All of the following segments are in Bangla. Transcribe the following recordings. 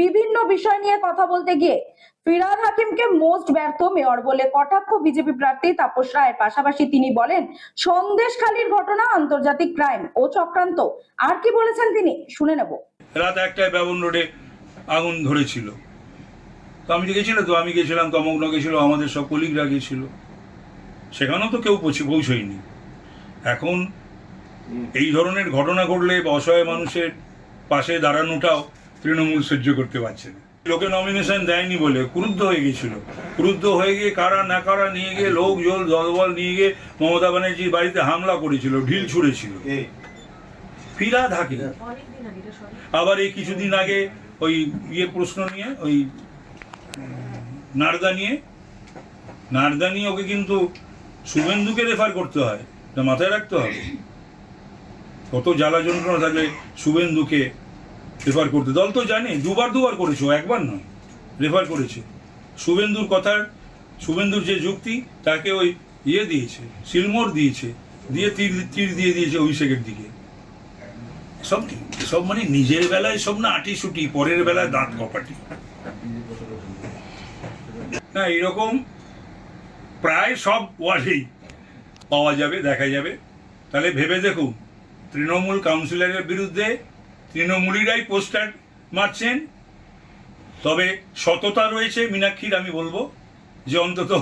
বিভিন্ন বিষয় নিয়ে কথা বলতে গিয়ে ফিরহাদ হাকিমকে মোস্ট ব্যর্থ মেয়র বলে কটাক্ষ বিজেপি প্রার্থী তাপস রায়ের। পাশাপাশি তিনি বলেন সন্দেশখালীর ঘটনা আন্তর্জাতিক ক্রাইম ও চক্রান্ত। আর কি বলেছেন তিনি শুনে নেব। রাত 1টায় ব্যবন রোডে আগুন ধরেছিল, তো আমি গেছিলাম, আমি গেছিলাম, তমগ্ন গেছিল, আমাদের সব কলিগরা গেছিল, সেখানেও তো কেউ পৌঁছয়নি। এখন এই ধরনের ঘটনা ঘটলে অসহায় মানুষের পাশে দাঁড়ানোটাও তৃণমূল সহ্য করতে পারছে না। লোকে নমিনেশন দেয়নি বলে ক্রুদ্ধ হয়ে গেছিল, ক্রুদ্ধ হয়ে গিয়ে কারা না কারা নিয়ে গিয়ে লোকজন দলবল নিয়ে গিয়ে মমতা ব্যানার্জির বাড়িতে হামলা করেছিল, ঢিল ছুঁড়েছিল। ফিরহাদ হাকিম আবার এই কিছুদিন আগে ওই প্রশ্ন নিয়ে, ওই নারদা নিয়ে ওকে কিন্তু শুভেন্দুকে রেফার করতে হয়, এটা মাথায় রাখতে হবে। কত জ্বালা যন্ত্রণা থাকলে শুভেন্দুকে রেফার করতে, দল তো জানে, দুবার করেছে, একবার নয়, রেফার করেছে। শুভেন্দুর যে যুক্তি, তাকে ওই দিয়েছে, সিলমোড় দিয়েছে, দিয়ে তীর দিয়ে দিয়েছে অভিষেকের দিকে। সব মানে নিজের বেলায় সব না আটিসুটি, পরের বেলায় দাঁত কপাটি। না, এরকম প্রায় সব ওয়ার্ডেই পাওয়া যাবে, দেখা যাবে। তাহলে ভেবে দেখুন, তৃণমূল কাউন্সিলরের বিরুদ্ধে তৃণমূলীরাই পোস্টার মারছেন। তবে সততা রয়েছে মীনাক্ষীর, আমি বলবো যে অন্তত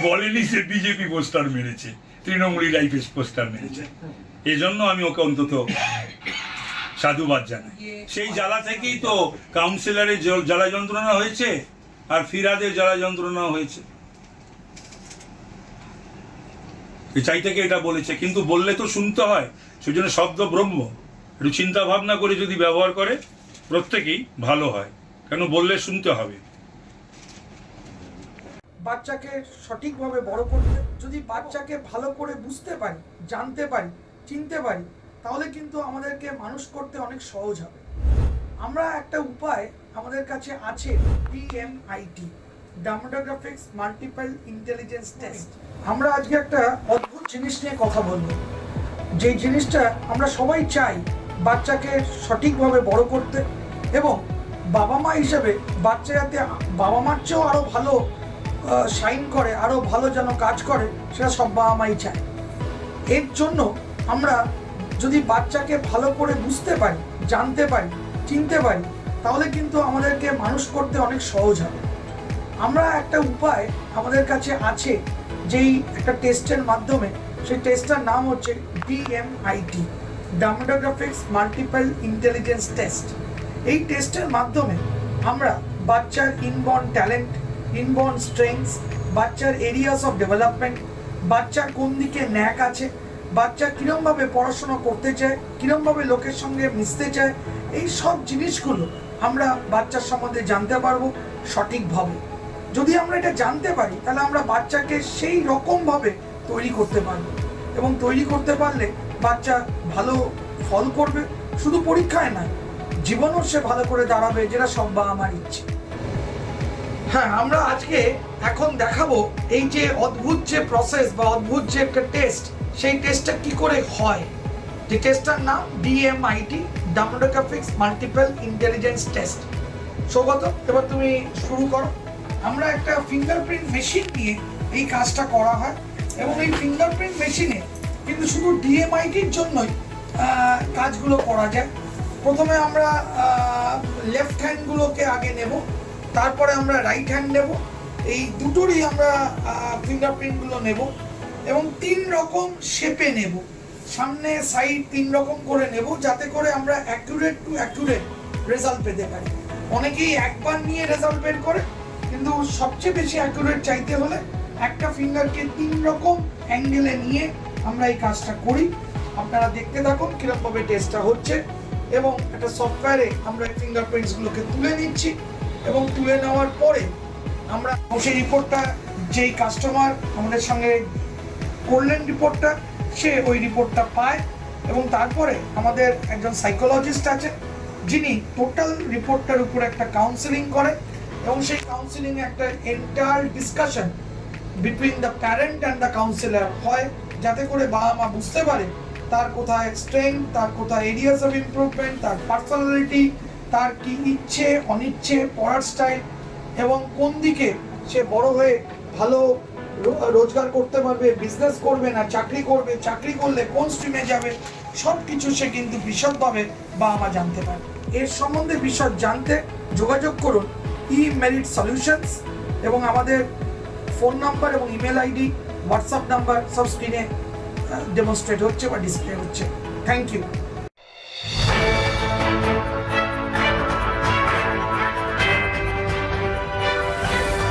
বলেনি যে বিজেপি পোস্টার মেরেছে, তৃণমূলীরাই পোস্টার মেরেছে। এজন্য আমি ওকে অন্তত সাধুবাদ জানাই। সেই জ্বালা থেকেই তো কাউন্সিলরের জ্বালা যন্ত্রণা হয়েছে, আর ফিরহাদের জ্বালা যন্ত্রণা হয়েছে। চাই থেকে এটা বলেছে, কিন্তু বললে তো শুনতে হয়, সেজন্য শব্দ ব্রহ্ম, একটু চিন্তা ভাবনা করে যদি ব্যবহার করে প্রত্যেকেই ভালো হয়, কেন বললে শুনতে হবে। বাচ্চাকে সঠিকভাবে বড় করতে, যদি বাচ্চাকে ভালো করে বুঝতে পারি, জানতে পারি, চিনতে পারি, তাহলে কিন্তু আমাদেরকে মানুষ করতে অনেক সহজ হবে। আমরা একটা উপায় আমাদের কাছে আছে, DMIT, demographics multiple intelligence test. আমরা আজকে একটা অদ্ভুত জিনিস নিয়ে কথা বলবো, যে জিনিসটা আমরা সবাই চাই বাচ্চাকে সঠিকভাবে বড় করতে, এবং বাবা মা হিসেবে বাচ্চা যাতে বাবা মার চেয়েও আরও ভালো শাইন করে, আরও ভালো যেন কাজ করে, সেটা সব বাবা মাই চায়। এর জন্য আমরা যদি বাচ্চাকে ভালো করে বুঝতে পারি, জানতে পারি, চিনতে পারি, তাহলে কিন্তু আমাদেরকে মানুষ করতে অনেক সহজ হবে। আমরা একটা উপায় আমাদের কাছে আছে, যেই একটা টেস্টের মাধ্যমে, সেই টেস্টটার নাম হচ্ছে DMIT, demographics multiple intelligence test. এই টেস্টের মাধ্যমে আমরা বাচ্চার ইনবর্ন ট্যালেন্ট, ইনবর্ন স্ট্রেংথস, বাচ্চার এরিয়াস অফ ডেভেলপমেন্ট, বাচ্চার কোন দিকে ন্যাক আছে, বাচ্চা কীরমভাবে পড়াশোনা করতে চায়, কীরমভাবে লোকের সঙ্গে মিশতে চায়, এই সব জিনিসগুলো আমরা বাচ্চার সম্বন্ধে জানতে পারবো সঠিকভাবে। যদি আমরা এটা জানতে পারি, তাহলে আমরা বাচ্চাকে সেই রকমভাবে তৈরি করতে পারবো, এবং তৈরি করতে পারলে বাচ্চা ভালো ফল করবে, শুধু পরীক্ষায় নয়, জীবনও সে ভালো করে দাঁড়াবে, যেটা সব বাবা মার ইচ্ছে। হ্যাঁ, আমরা আজকে এখন দেখাবো এই যে অদ্ভুত যে প্রসেস বা অদ্ভুত যে একটা টেস্ট, সেই টেস্টটা কি করে হয়। যে টেস্টটার নাম DMIT, demographics multiple intelligence test. Saugata, এবার তুমি শুরু করো। আমরা একটা ফিঙ্গারপ্রিন্ট মেশিন নিয়ে এই কাজটা করা হয়, এবং এই ফিঙ্গারপ্রিন্ট মেশিনে কিন্তু শুধু DMITর জন্যই কাজগুলো করা যায়। প্রথমে আমরা লেফট হ্যান্ডগুলোকে আগে নেব, তারপরে আমরা রাইট হ্যান্ড নেব, এই দুটোরই আমরা ফিঙ্গারপ্রিন্টগুলো নেব, এবং 3 রকম শেপে নেব, সামনে সাইড 3 রকম করে নেব, যাতে করে আমরা অ্যাকুরেট টু অ্যাকুরেট রেজাল্ট পেতে পারি। অনেকেই একবার নিয়ে রেজাল্ট বের করে, কিন্তু সবচেয়ে বেশি অ্যাকুরেট চাইতে হলে একটা ফিঙ্গারকে 3 রকম অ্যাঙ্গেলে নিয়ে আমরা এই কাজটা করি। আপনারা দেখতে থাকুন কীরকমভাবে টেস্টটা হচ্ছে, এবং একটা সফটওয়্যারে আমরা এই ফিঙ্গারপ্রিন্টসগুলোকে তুলে নিচ্ছি, এবং তুলে নেওয়ার পরে আমরা সেই রিপোর্টটা, যেই কাস্টমার আমাদের সঙ্গে করলেন রিপোর্টটা, সে ওই রিপোর্টটা পায়, এবং তারপরে আমাদের একজন সাইকোলজিস্ট আছে, যিনি টোটাল রিপোর্টটার উপর একটা কাউন্সেলিং করে, এবং সেই কাউন্সেলিংয়ে একটা entire discussion between the parent and the councillor হয়, যাতে করে বাবা মা বুঝতে পারে তার কোথায় স্ট্রেংথ, তার কোথায় এরিয়াস অফ ইমপ্রুভমেন্ট, তার পার্সোনালিটি, তার কি ইচ্ছে অনিচ্ছে, পড়ার স্টাইল এবং কোন দিকে সে বড় হয়ে ভালো রোজগার করতে পারবে, বিজনেস করবে না চাকরি করবে, চাকরি করলে কোন স্ট্রিমে যাবে, সব কিছু সে কিন্তু বিশদভাবে বাবা মা জানতে পারে। এর সম্বন্ধে বিশদ জানতে যোগাযোগ করুন ই-মেরিট সলিউশনস, এবং আমাদের ফোন নাম্বার এবং ইমেল আইডি, হোয়াটসঅ্যাপ নাম্বার সব স্ক্রিনে ডেমনস্ট্রেট হচ্ছে বা ডিসপ্লে হচ্ছে। Thank you.